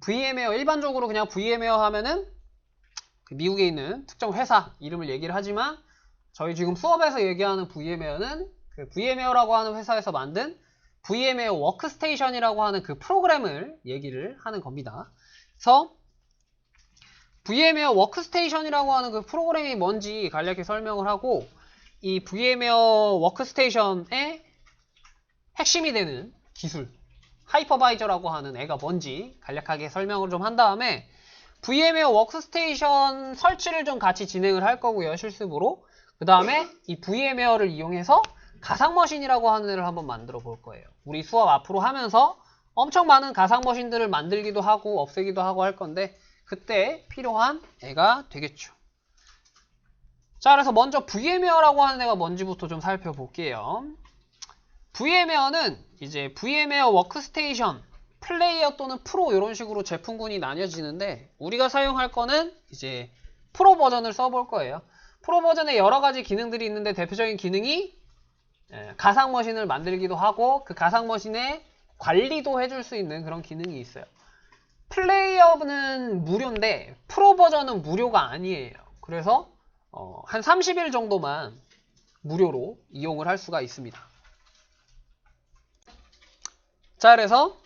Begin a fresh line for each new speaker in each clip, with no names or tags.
VM웨어 일반적으로 그냥 VM웨어 하면은 그 미국에 있는 특정 회사 이름을 얘기를 하지만 저희 지금 수업에서 얘기하는 VM웨어는 그 VM웨어라고 하는 회사에서 만든 VM웨어 워크스테이션이라고 하는 그 프로그램을 얘기를 하는 겁니다. 그래서 VM웨어 워크스테이션이라고 하는 그 프로그램이 뭔지 간략히 설명을 하고 이 VM웨어 워크스테이션의 핵심이 되는 기술 하이퍼바이저라고 하는 애가 뭔지 간략하게 설명을 좀 한 다음에 VM웨어 워크스테이션 설치를 좀 같이 진행을 할 거고요. 실습으로. 그 다음에 이 VM웨어를 이용해서 가상머신이라고 하는 애를 한번 만들어 볼 거예요. 우리 수업 앞으로 하면서 엄청 많은 가상머신들을 만들기도 하고 없애기도 하고 할 건데 그때 필요한 애가 되겠죠. 자, 그래서 먼저 VM웨어라고 하는 애가 뭔지부터 좀 살펴볼게요. VM웨어는 이제 VM웨어 워크스테이션, 플레이어 또는 프로 이런 식으로 제품군이 나뉘어지는데 우리가 사용할 거는 이제 프로 버전을 써볼 거예요. 프로 버전에 여러 가지 기능들이 있는데 대표적인 기능이 가상머신을 만들기도 하고 그 가상머신의 관리도 해줄 수 있는 그런 기능이 있어요. 플레이어는 무료인데 프로 버전은 무료가 아니에요. 그래서 한 30일 정도만 무료로 이용을 할 수가 있습니다. 자, 그래서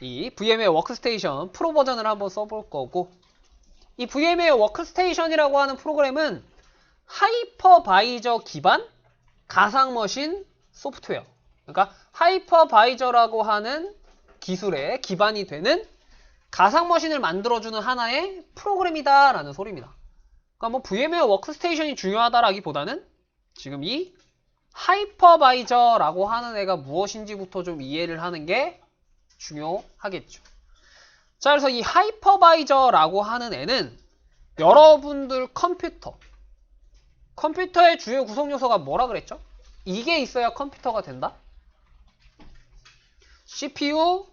이 VM웨어 워크스테이션 프로 버전을 한번 써볼 거고 이 VM웨어 워크스테이션이라고 하는 프로그램은 하이퍼바이저 기반 가상머신 소프트웨어, 그러니까 하이퍼바이저라고 하는 기술의 기반이 되는 가상머신을 만들어주는 하나의 프로그램이다 라는 소리입니다. 그러니까 뭐 VM웨어 워크스테이션이 중요하다라기보다는 지금 이 하이퍼바이저라고 하는 애가 무엇인지부터 좀 이해를 하는 게 중요하겠죠. 자, 그래서 이 하이퍼바이저라고 하는 애는 여러분들 컴퓨터의 주요 구성 요소가 뭐라 그랬죠? 이게 있어야 컴퓨터가 된다? CPU,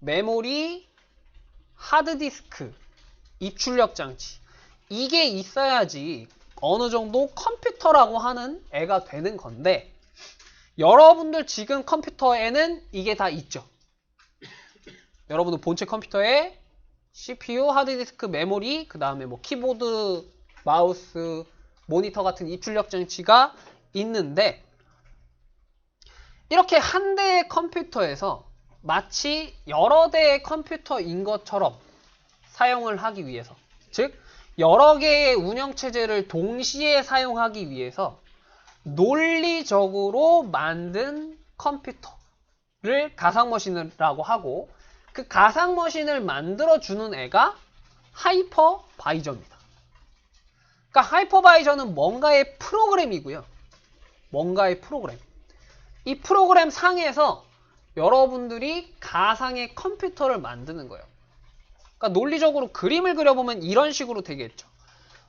메모리, 하드디스크, 입출력 장치. 이게 있어야지 어느 정도 컴퓨터라고 하는 애가 되는 건데 여러분들 지금 컴퓨터에는 이게 다 있죠. 여러분들 본체 컴퓨터에 CPU, 하드디스크, 메모리, 그 다음에 뭐 키보드, 마우스, 모니터 같은 입출력 장치가 있는데 이렇게 한 대의 컴퓨터에서 마치 여러 대의 컴퓨터인 것처럼 사용을 하기 위해서, 즉 여러 개의 운영체제를 동시에 사용하기 위해서 논리적으로 만든 컴퓨터를 가상머신이라고 하고 그 가상머신을 만들어주는 애가 하이퍼바이저입니다. 그러니까 하이퍼바이저는 뭔가의 프로그램이고요. 뭔가의 프로그램. 이 프로그램 상에서 여러분들이 가상의 컴퓨터를 만드는 거예요. 그러니까 논리적으로 그림을 그려보면 이런 식으로 되겠죠.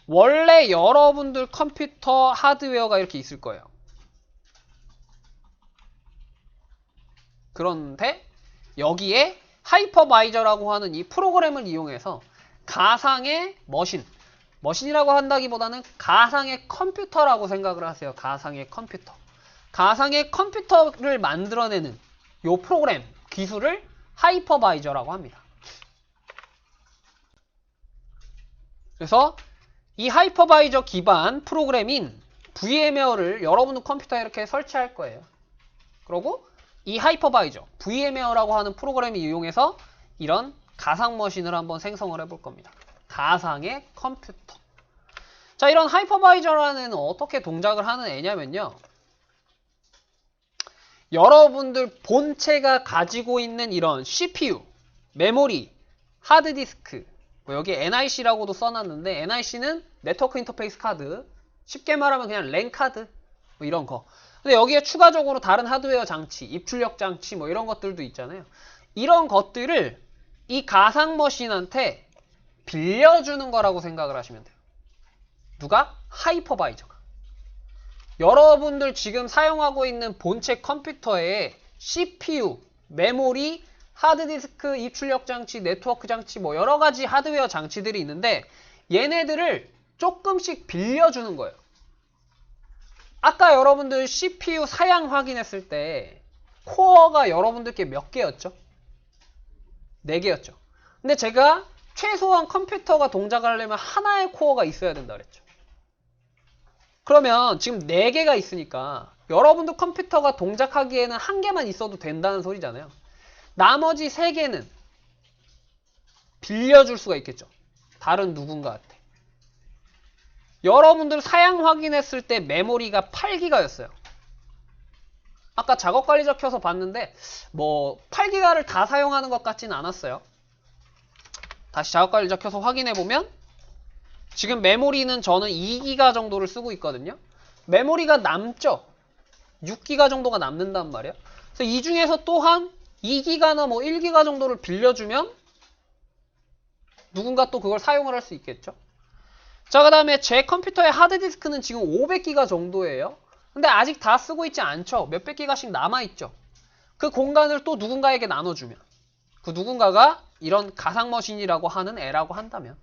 원래 여러분들 컴퓨터 하드웨어가 이렇게 있을 거예요. 그런데 여기에 하이퍼바이저라고 하는 이 프로그램을 이용해서 가상의 머신이라고 한다기보다는 가상의 컴퓨터라고 생각을 하세요. 가상의 컴퓨터. 가상의 컴퓨터를 만들어내는 이 프로그램 기술을 하이퍼바이저라고 합니다. 그래서 이 하이퍼바이저 기반 프로그램인 VM웨어를 여러분 컴퓨터에 이렇게 설치할 거예요. 그리고 이 하이퍼바이저, VM웨어라고 하는 프로그램을 이용해서 이런 가상머신을 한번 생성을 해볼 겁니다. 가상의 컴퓨터. 자, 이런 하이퍼바이저라는 애는 어떻게 동작을 하는 애냐면요. 여러분들 본체가 가지고 있는 이런 CPU, 메모리, 하드디스크, 여기 NIC라고도 써놨는데 NIC는 네트워크 인터페이스 카드, 쉽게 말하면 그냥 랜 카드 뭐 이런 거. 근데 여기에 추가적으로 다른 하드웨어 장치, 입출력 장치 뭐 이런 것들도 있잖아요. 이런 것들을 이 가상머신한테 빌려주는 거라고 생각을 하시면 돼요. 누가? 하이퍼바이저가. 여러분들 지금 사용하고 있는 본체 컴퓨터에 CPU, 메모리, 하드디스크, 입출력 장치, 네트워크 장치 뭐 여러가지 하드웨어 장치들이 있는데 얘네들을 조금씩 빌려주는 거예요. 아까 여러분들 CPU 사양 확인했을 때 코어가 여러분들께 몇 개였죠? 4개였죠. 근데 제가 최소한 컴퓨터가 동작을 하려면 하나의 코어가 있어야 된다 그랬죠. 그러면 지금 4개가 있으니까 여러분도 컴퓨터가 동작하기에는 1개만 있어도 된다는 소리잖아요. 나머지 3개는 빌려줄 수가 있겠죠. 다른 누군가한테. 여러분들 사양 확인했을 때 메모리가 8기가였어요. 아까 작업관리자 켜서 봤는데 뭐 8기가를 다 사용하는 것 같지는 않았어요. 다시 작업관리자 켜서 확인해보면 지금 메모리는 저는 2기가 정도를 쓰고 있거든요. 메모리가 남죠. 6기가 정도가 남는단 말이에요. 그래서 이 중에서 또한 2기가나 뭐 1기가 정도를 빌려주면 누군가 또 그걸 사용을 할 수 있겠죠. 자, 그 다음에 제 컴퓨터의 하드디스크는 지금 500기가 정도예요. 근데 아직 다 쓰고 있지 않죠. 몇백 기가씩 남아있죠. 그 공간을 또 누군가에게 나눠주면 그 누군가가 이런 가상머신이라고 하는 애라고 한다면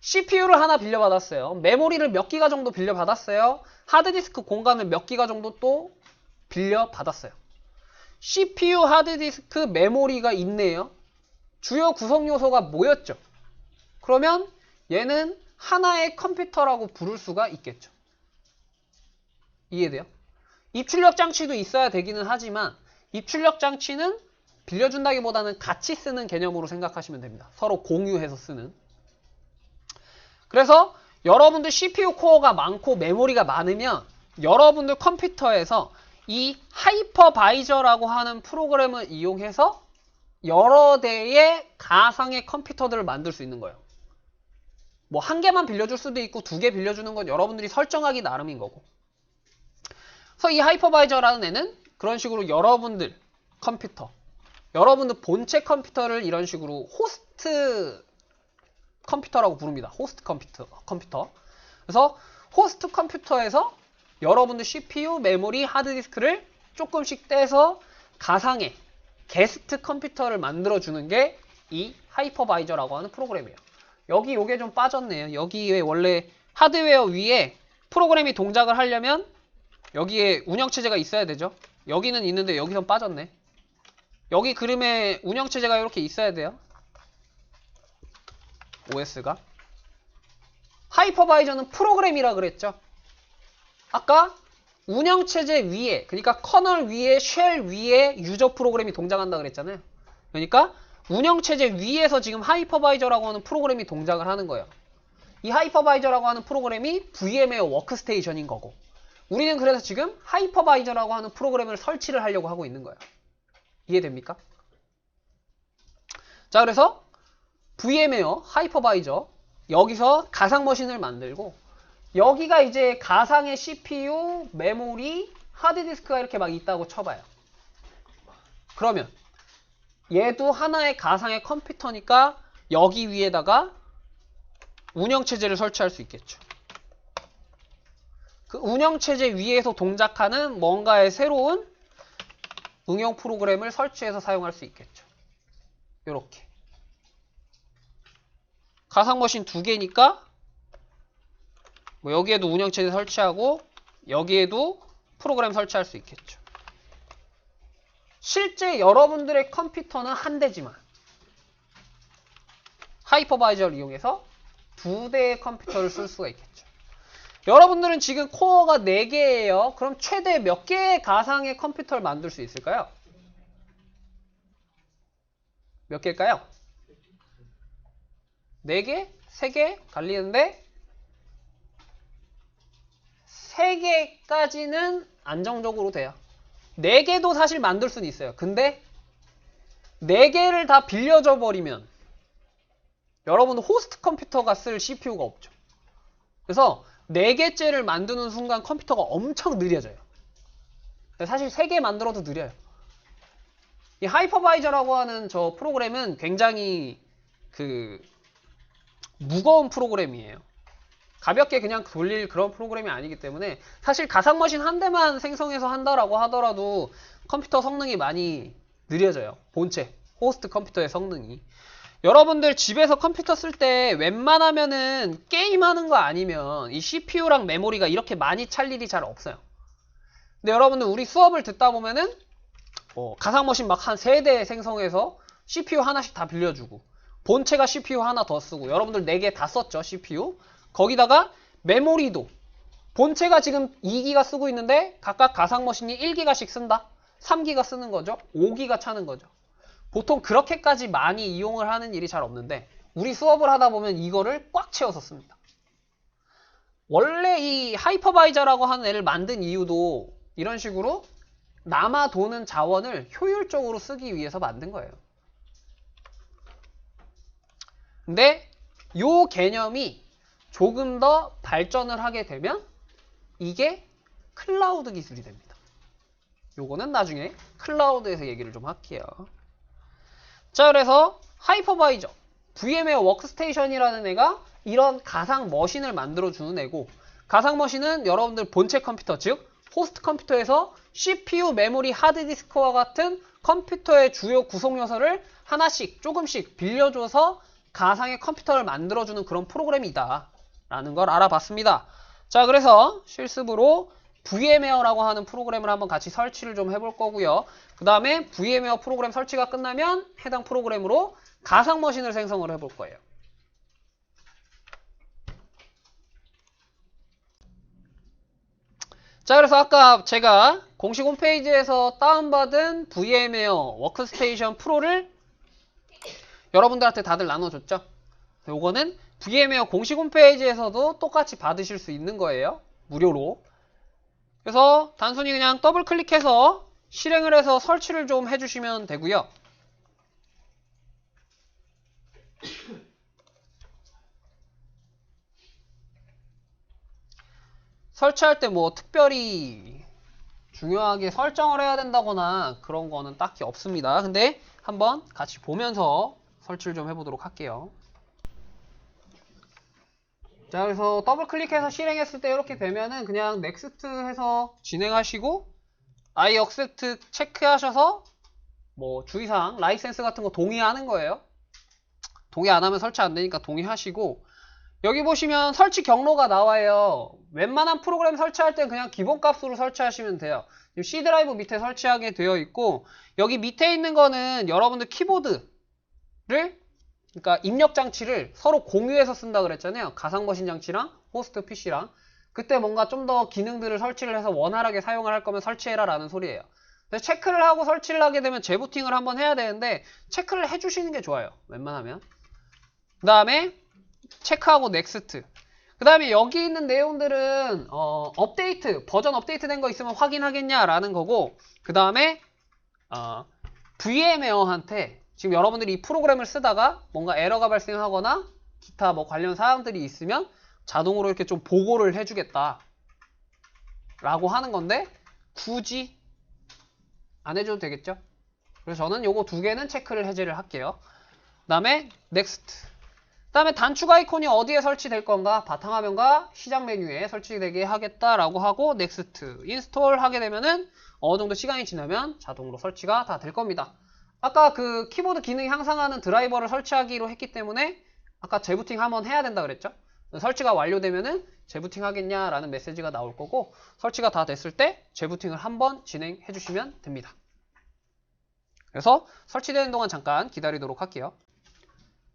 CPU를 하나 빌려받았어요. 메모리를 몇 기가 정도 빌려받았어요. 하드디스크 공간을 몇 기가 정도 또 빌려받았어요. CPU, 하드디스크, 메모리가 있네요. 주요 구성 요소가 뭐였죠? 그러면 얘는 하나의 컴퓨터라고 부를 수가 있겠죠. 이해돼요? 입출력 장치도 있어야 되기는 하지만 입출력 장치는 빌려준다기보다는 같이 쓰는 개념으로 생각하시면 됩니다. 서로 공유해서 쓰는. 그래서 여러분들 CPU 코어가 많고 메모리가 많으면 여러분들 컴퓨터에서 이 하이퍼바이저라고 하는 프로그램을 이용해서 여러 대의 가상의 컴퓨터들을 만들 수 있는 거예요. 뭐 1개만 빌려줄 수도 있고 2개 빌려주는 건 여러분들이 설정하기 나름인 거고. 그래서 이 하이퍼바이저라는 애는 그런 식으로 여러분들 컴퓨터, 여러분들 본체 컴퓨터를 이런 식으로 호스트 컴퓨터라고 부릅니다. 호스트 컴퓨터. 그래서 호스트 컴퓨터에서 여러분들 CPU, 메모리, 하드디스크를 조금씩 떼서 가상의 게스트 컴퓨터를 만들어주는 게 이 하이퍼바이저라고 하는 프로그램이에요. 여기 요게 좀 빠졌네요. 여기에 원래 하드웨어 위에 프로그램이 동작을 하려면 여기에 운영체제가 있어야 되죠. 여기는 있는데 여기선 빠졌네. 여기 그림에 운영체제가 이렇게 있어야 돼요. OS가. 하이퍼바이저는 프로그램이라 그랬죠. 아까 운영체제 위에, 그러니까 커널 위에, 쉘 위에 유저 프로그램이 동작한다 그랬잖아요. 그러니까 운영체제 위에서 지금 하이퍼바이저라고 하는 프로그램이 동작을 하는 거예요. 이 하이퍼바이저라고 하는 프로그램이 VM웨어 워크스테이션인 거고, 우리는 그래서 지금 하이퍼바이저라고 하는 프로그램을 설치를 하려고 하고 있는 거예요. 이해됩니까? 자, 그래서 VM웨어 하이퍼바이저, 여기서 가상머신을 만들고, 여기가 이제 가상의 CPU, 메모리, 하드디스크가 이렇게 막 있다고 쳐봐요. 그러면 얘도 하나의 가상의 컴퓨터니까 여기 위에다가 운영체제를 설치할 수 있겠죠. 그 운영체제 위에서 동작하는 뭔가의 새로운 응용 프로그램을 설치해서 사용할 수 있겠죠. 요렇게. 가상머신 2개니까 뭐 여기에도 운영체제 설치하고 여기에도 프로그램 설치할 수 있겠죠. 실제 여러분들의 컴퓨터는 한 대지만 하이퍼바이저를 이용해서 2대의 컴퓨터를 쓸 수가 있겠죠. 여러분들은 지금 코어가 4개예요. 그럼 최대 몇 개의 가상의 컴퓨터를 만들 수 있을까요? 몇 개일까요? 4개? 3개? 갈리는데 3개까지는 안정적으로 돼요. 4개도 사실 만들 수는 있어요. 근데 4개를 다 빌려줘 버리면 여러분은 호스트 컴퓨터가 쓸 CPU가 없죠. 그래서 4개째를 만드는 순간 컴퓨터가 엄청 느려져요. 사실 3개 만들어도 느려요. 이 하이퍼바이저라고 하는 저 프로그램은 굉장히 무거운 프로그램이에요. 가볍게 그냥 돌릴 그런 프로그램이 아니기 때문에 사실 가상머신 한 대만 생성해서 한다라고 하더라도 컴퓨터 성능이 많이 느려져요. 본체, 호스트 컴퓨터의 성능이. 여러분들 집에서 컴퓨터 쓸 때 웬만하면은 게임하는 거 아니면 이 CPU랑 메모리가 이렇게 많이 찰 일이 잘 없어요. 근데 여러분들 우리 수업을 듣다 보면은 가상머신 막 한 3대 생성해서 CPU 하나씩 다 빌려주고 본체가 CPU 하나 더 쓰고 여러분들 4개 다 썼죠 CPU. 거기다가 메모리도 본체가 지금 2기가 쓰고 있는데 각각 가상머신이 1기가씩 쓴다. 3기가 쓰는 거죠. 5기가 차는 거죠. 보통 그렇게까지 많이 이용을 하는 일이 잘 없는데 우리 수업을 하다 보면 이거를 꽉 채워서 씁니다. 원래 이 하이퍼바이저라고 하는 애를 만든 이유도 이런 식으로 남아 도는 자원을 효율적으로 쓰기 위해서 만든 거예요. 근데 이 개념이 조금 더 발전을 하게 되면 이게 클라우드 기술이 됩니다. 요거는 나중에 클라우드에서 얘기를 좀 할게요. 자, 그래서 하이퍼바이저, VM웨어 워크스테이션이라는 애가 이런 가상 머신을 만들어주는 애고, 가상 머신은 여러분들 본체 컴퓨터, 즉 호스트 컴퓨터에서 CPU, 메모리, 하드디스크와 같은 컴퓨터의 주요 구성 요소를 하나씩 조금씩 빌려줘서 가상의 컴퓨터를 만들어주는 그런 프로그램이다 라는 걸 알아봤습니다. 자, 그래서 실습으로 VM웨어라고 하는 프로그램을 한번 같이 설치를 좀 해볼 거고요. 그 다음에 VM웨어 프로그램 설치가 끝나면 해당 프로그램으로 가상 머신을 생성을 해볼 거예요. 자, 그래서 아까 제가 공식 홈페이지에서 다운받은 VM웨어 워크스테이션 프로를 여러분들한테 다들 나눠줬죠. 요거는 VM웨어 공식 홈페이지에서도 똑같이 받으실 수 있는 거예요. 무료로. 그래서 단순히 그냥 더블 클릭해서 실행을 해서 설치를 좀 해주시면 되고요. 설치할 때 뭐 특별히 중요하게 설정을 해야 된다거나 그런 거는 딱히 없습니다. 근데 한번 같이 보면서 설치를 좀 해보도록 할게요. 자, 그래서 더블 클릭해서 실행했을 때 이렇게 되면은 그냥 넥스트 해서 진행하시고 I accept 체크하셔서 뭐 주의사항, 라이센스 같은 거 동의하는 거예요. 동의 안 하면 설치 안 되니까 동의하시고, 여기 보시면 설치 경로가 나와요. 웬만한 프로그램 설치할 때 그냥 기본값으로 설치하시면 돼요. C 드라이브 밑에 설치하게 되어 있고, 여기 밑에 있는 거는 여러분들 키보드를, 그러니까 입력 장치를 서로 공유해서 쓴다 그랬잖아요. 가상 머신 장치랑 호스트 PC랑. 그때 뭔가 좀 더 기능들을 설치를 해서 원활하게 사용을 할 거면 설치해라 라는 소리예요. 그래서 체크를 하고 설치를 하게 되면 재부팅을 한번 해야 되는데 체크를 해주시는 게 좋아요. 웬만하면. 그 다음에 체크하고 넥스트. 그 다음에 여기 있는 내용들은 업데이트, 버전 업데이트 된 거 있으면 확인하겠냐 라는 거고, 그 다음에 VM웨어한테 지금 여러분들이 이 프로그램을 쓰다가 뭔가 에러가 발생하거나 기타 뭐 관련 사항들이 있으면 자동으로 이렇게 좀 보고를 해주겠다 라고 하는 건데, 굳이 안 해줘도 되겠죠? 그래서 저는 요거 2개는 체크를 해제를 할게요. 그 다음에 넥스트. 그 다음에 단축 아이콘이 어디에 설치될 건가? 바탕화면과 시작 메뉴에 설치되게 하겠다라고 하고 넥스트 인스톨 하게 되면은 어느 정도 시간이 지나면 자동으로 설치가 다 될 겁니다. 아까 그 키보드 기능 향상하는 드라이버를 설치하기로 했기 때문에 아까 재부팅 한번 해야 된다 그랬죠? 설치가 완료되면은 재부팅 하겠냐라는 메시지가 나올 거고, 설치가 다 됐을 때 재부팅을 한번 진행해 주시면 됩니다. 그래서 설치되는 동안 잠깐 기다리도록 할게요.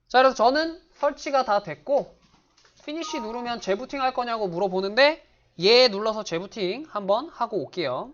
자, 그래서 저는 설치가 다 됐고 피니시 누르면 재부팅 할 거냐고 물어보는데 얘 눌러서 재부팅 한번 하고 올게요.